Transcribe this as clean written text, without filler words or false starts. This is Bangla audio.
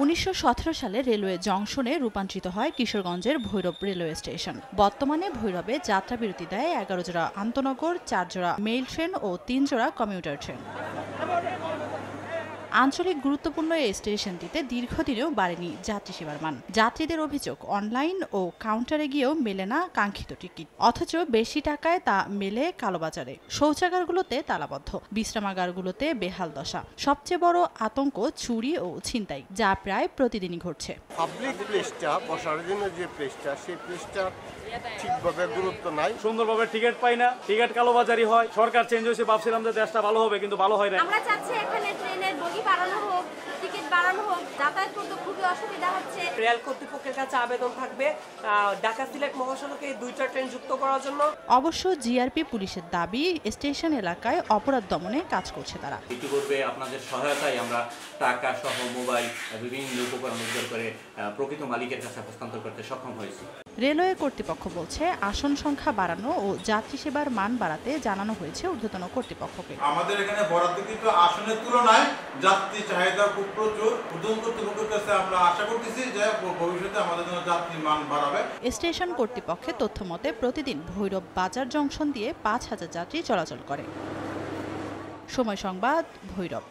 1917 সালে রেলওয়ে জংশনে রূপান্তরিত হয় কিশোরগঞ্জের ভৈরব রেলওয়ে স্টেশন। বর্তমানে ভৈরবে যাত্রা বিরতি দেয় 11 জোড়া আন্তনগর, 4 জোড়া মেইল ট্রেন ও 3 জোড়া কমিউটার ট্রেন। আঞ্চলিক গুরুত্বপূর্ণ এই স্টেশনটিতে দীর্ঘদিনেও বাড়েনি যাত্রী সেবার মান। যাত্রীদের অভিযোগ, অনলাইন ও কাউন্টারে গিয়েও মেলে না কাঙ্ক্ষিত টিকিট, অথচ বেশি টাকায় তা মেলে কালোবাজারে। শৌচাগারগুলোতে তালাবদ্ধ, বিশ্রামাগারগুলোতে বেহাল দশা। সবচেয়ে বড় আতঙ্ক চুরি ও ছিনতাই, যা প্রায় প্রতিদিনই ঘটছে। পাবলিক প্লেসটা বসার জন্য যে প্লেসটা, সেই প্লেসটা ঠিকভাবে গুরুত্ব নাই। সুন্দরভাবে টিকিট পাই না, টিকিট কালোবাজারি হয়। সরকার চেঞ্জ হয়েছে, ভাবছিলাম যে দেশটা ভালো হবে, কিন্তু ভালো হয় না। আমরা চাচ্ছি এখানে ট্রেনের বগি বাড়ানো হোক, টিকিট বাড়ানো হোক, যাতায়াত করতে খুবই অসুবিধা হচ্ছে। রেল কর্তৃপক্ষের কাছে আবেদন থাকবে ঢাকা সিলেট মহাসড়কে 2টা ট্রেন যুক্ত করার জন্য। অবশ্য জিআরপি পুলিশের দাবি, স্টেশন এলাকায় অপরাধ দমনে কাজ করছে তারা। ইতিপূর্বে আপনাদের সহায়তায় আমরা টাকা সহ মোবাইল বিভিন্ন উপকরণ উদ্ধার করে প্রকৃত মালিকের কাছে হস্তান্তর করতে সক্ষম হয়েছি। রেলওয়ে কর্তৃপক্ষ বলছে, আসন সংখ্যা বাড়ানো ও যাত্রী সেবার মান বাড়াতে জানানো হয়েছে ঊর্ধ্বতন কর্তৃপক্ষকে। আমাদের এখানে বরাদ্দকৃত আসনের তুলনায় যাত্রী চাহিদা খুব প্রচুর। ঊর্ধ্বতন কর্তৃপক্ষের কাছে আমরা আশা করতেছি যে ভবিষ্যতে আমাদের জন্য যাত্রী মান বাড়াবে। স্টেশন কর্তৃপক্ষের তথ্য মতে প্রতিদিন ভৈরব বাজার জংশন দিয়ে 5000 যাত্রী চলাচল করে। সময় সংবাদ, ভৈরব।